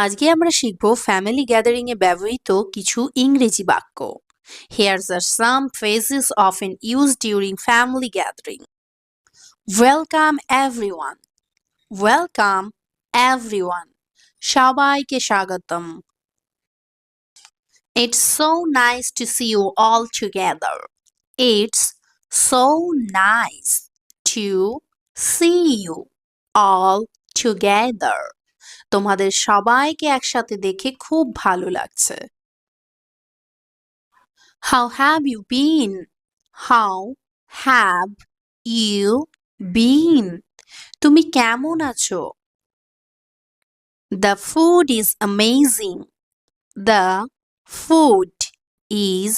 আজকে আমরা শিখব ফ্যামিলি গ্যাদারিং এ ব্যবহৃত কিছু ইংরেজি বাক্য। Here's are some phrases often used during family gathering. Welcome everyone. Welcome everyone. সবাইকে স্বাগতম। It's so nice to see you all together. It's so nice to see you all together. তোমাদের সবাইকে একসাথে দেখে খুব ভালো লাগছে। How have you been? How have you been? তুমি কেমন আছো? The food is amazing. The food is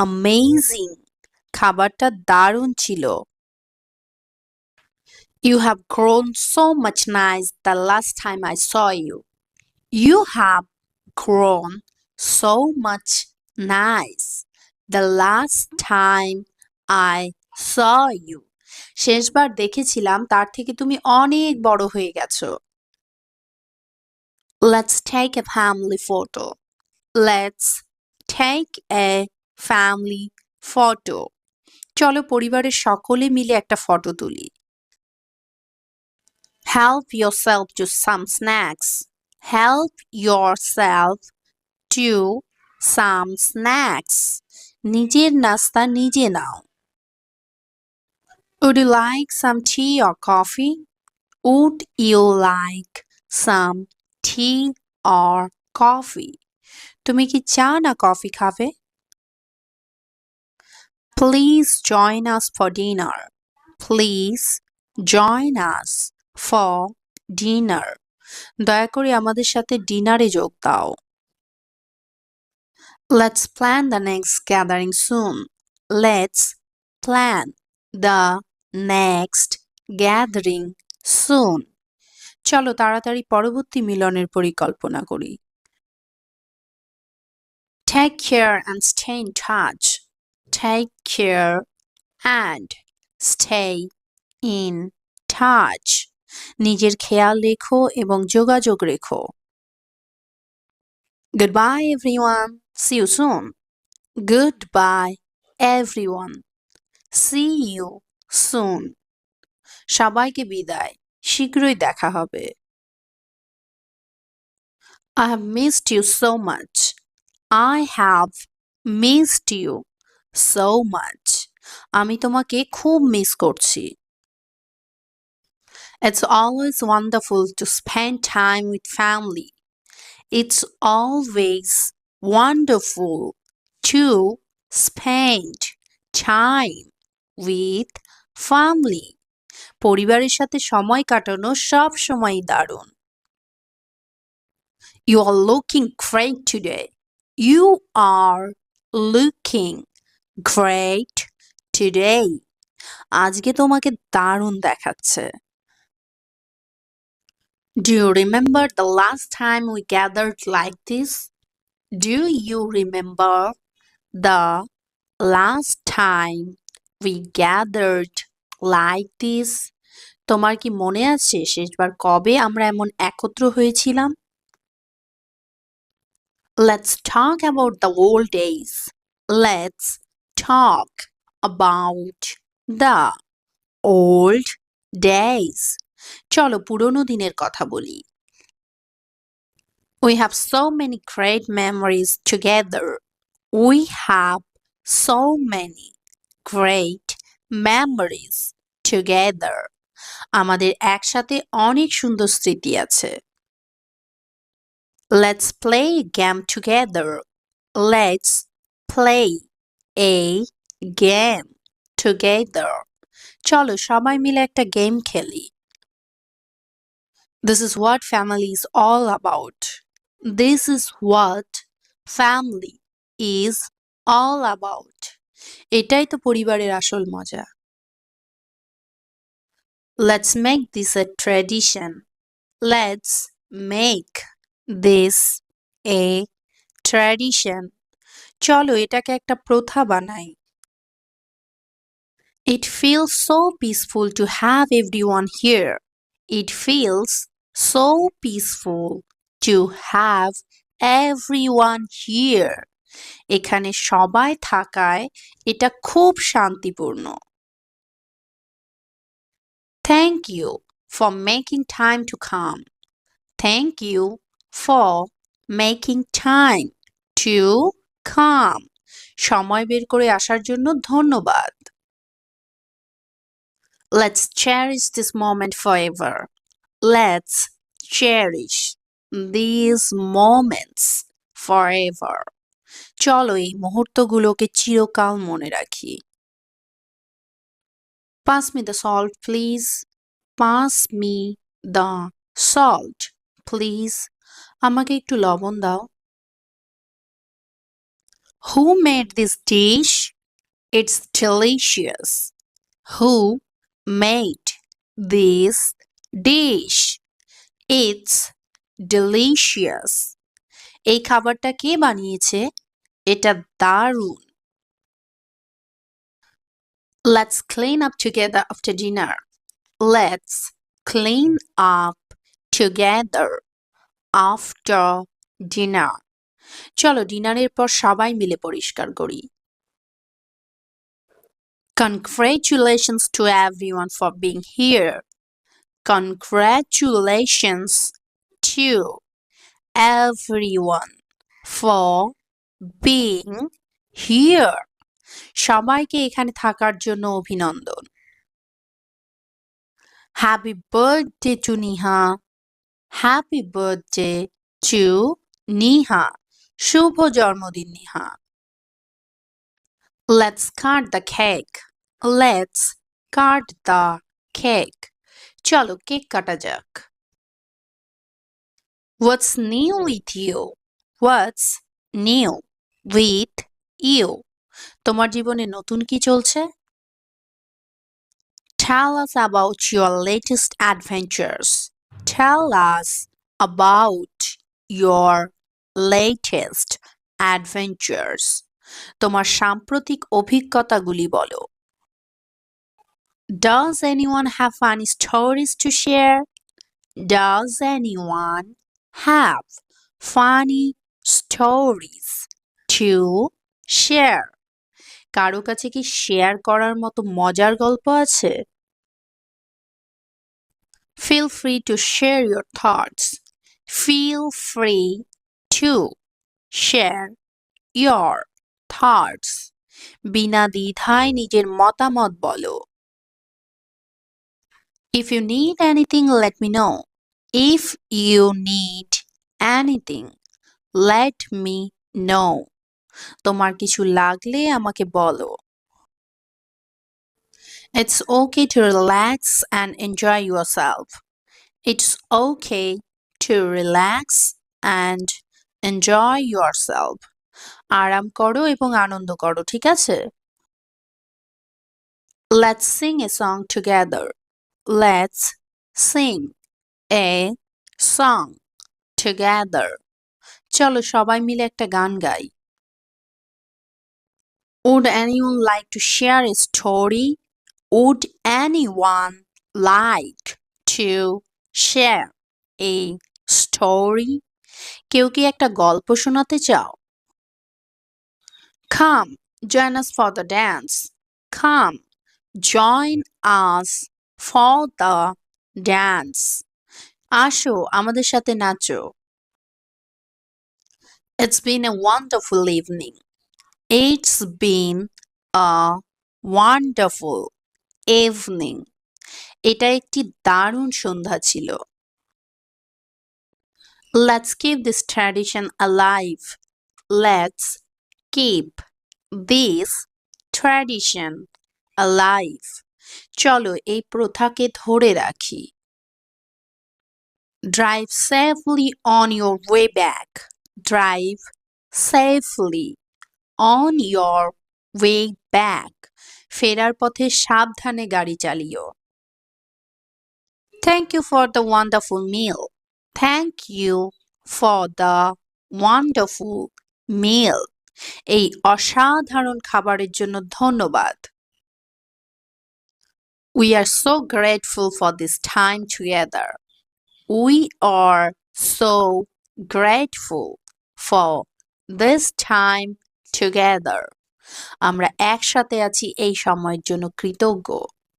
amazing. খাবারটা দারুণ ছিল। You have grown so much nice the last time I saw you. You have grown so much nice the last time I saw you. শেষবার দেখেছিলাম তার থেকে তুমি অনেক বড় হয়ে গেছো। Let's take a family photo. Let's take a family photo. চলো পরিবারের সকলে মিলে একটা ফটো তুলি। Help yourself to some snacks. Help yourself to some snacks. নিজের নাস্তা নিজে নাও। Would you like some tea or coffee? Would you like some tea or coffee? তুমি কি চা না কফি খাবে? Please join us for dinner. Please join us for dinner. দয়া করে আমাদের সাথে ডিনারে যোগ দাও। Let's plan the next gathering soon. Let's plan the next gathering soon. চলো তাড়াতাড়ি পরবর্তী মিলনের পরিকল্পনা করি। Take care and stay in touch. Take care and stay in touch. নিজের খেয়াল রেখো এবং যোগাযোগ রেখো। Goodbye everyone. See you soon. Goodbye everyone. See you soon. সবাইকে বিদায়। শীঘ্রই দেখা হবে। I have missed you so much. I have missed you so much. আমি তোমাকে খুব মিস করছি। It's always wonderful to spend time with family. It's always wonderful to spend time with family. পরিবারের সাথে সময় কাটানো সব সময়ই দারুণ। You are looking great today. You are looking great today. আজকে তোমাকে দারুণ দেখাচ্ছে। Do you remember the last time we gathered like this? Do you remember the last time we gathered like this? তোমার কি মনে আছে শেষবার কবে আমরা এমন একত্র হয়েছিলাম? Let's talk about the old days. Let's talk about the old days. চলো পুরনো দিনের কথা বলি। We have so many great memories together. We have so many great memories together. আমাদের একসাথে অনেক সুন্দর স্মৃতি আছে। Let's play a game together. Let's play a game together. চলো সবাই মিলে একটা গেম খেলি। This is what family is all about. This is what family is all about. এটাই তো পরিবারের আসল মজা। Let's make this a tradition. Let's make this a tradition. চলো এটাকে একটা প্রথা বানাই। It feels so peaceful to have everyone here. It feels so peaceful to have everyone here. এখানে সবাই থাকায় এটা খুব শান্তিপূর্ণ. Thank you for making time to come. Thank you for making time to come. সময় বের করে আসার জন্য ধন্যবাদ. Let's cherish this moment forever. Let's cherish these moments forever. চলো এই মুহূর্তগুলোকে চিরকাল মনে রাখি. Pass me the salt, please. Pass me the salt, please. আমাকে একটু লবণ দাও. Who made this dish? It's delicious. Who made this dish? It's delicious. এই খাবারটা কে বানিয়েছে? এটা দারুণ. Let's clean up together after dinner. Let's clean up together after dinner. চলো ডিনারের পর সবাই মিলে পরিষ্কার করি. Congratulations to everyone for being here. Congratulations to everyone for being here. সবাইকে এখানে থাকার জন্য অভিনন্দন. Happy birthday to Neha. Happy birthday to Neha. শুভ জন্মদিন Neha. Let's cut the cake. Let's cut the cake. চলো কেক কাটা যাক. What's new with you? What's new with you? তোমার জীবনে নতুন কি চলছে? Tell us about your latest adventures. Tell us about your latest adventures. তোমার সাম্প্রতিক অভিজ্ঞতাগুলি বলো. Does anyone have funny stories to share? Does anyone have funny stories to share? কারো কাছে কি শেয়ার করার মতো মজার গল্প আছে? Feel free to share your thoughts. Feel free to share your thoughts. বিনা দ্বিধায় নিজের মতামত বলো. If you need anything, let me know. If you need anything, let me know. তোমার কিছু লাগলে আমাকে বলো. It's okay to relax and enjoy yourself. It's okay to relax and enjoy yourself. আরাম করো এবং আনন্দ করো, ঠিক আছে? Let's sing a song together. Let's sing a song together. চলো সবাই মিলে একটা গান গাই. Would anyone like to share a story? Would anyone like to share a story? কেউ কি একটা গল্প শোনাতে চাও? Come, join us for the dance. Come, join us for the dance. আসো আমাদের সাথে নাচো. It's been a wonderful evening. It's been a wonderful evening. এটা একটি দারুণ সন্ধ্যা ছিল. Let's keep this tradition alive. Let's keep this tradition alive. চলো এই প্রথাকে ধরে রাখি. Drive safely on your way back. Drive safely on your way back. ফেরার পথে সাবধানে গাড়ি চালিও. Thank you for the wonderful meal. Thank you for the wonderful meal. এই অসাধারণ খাবারের জন্য ধন্যবাদ. We are so grateful for this time together. We are so grateful for this time together. আমরা একসাথে আছি এই সময়ের জন্য কৃতজ্ঞ।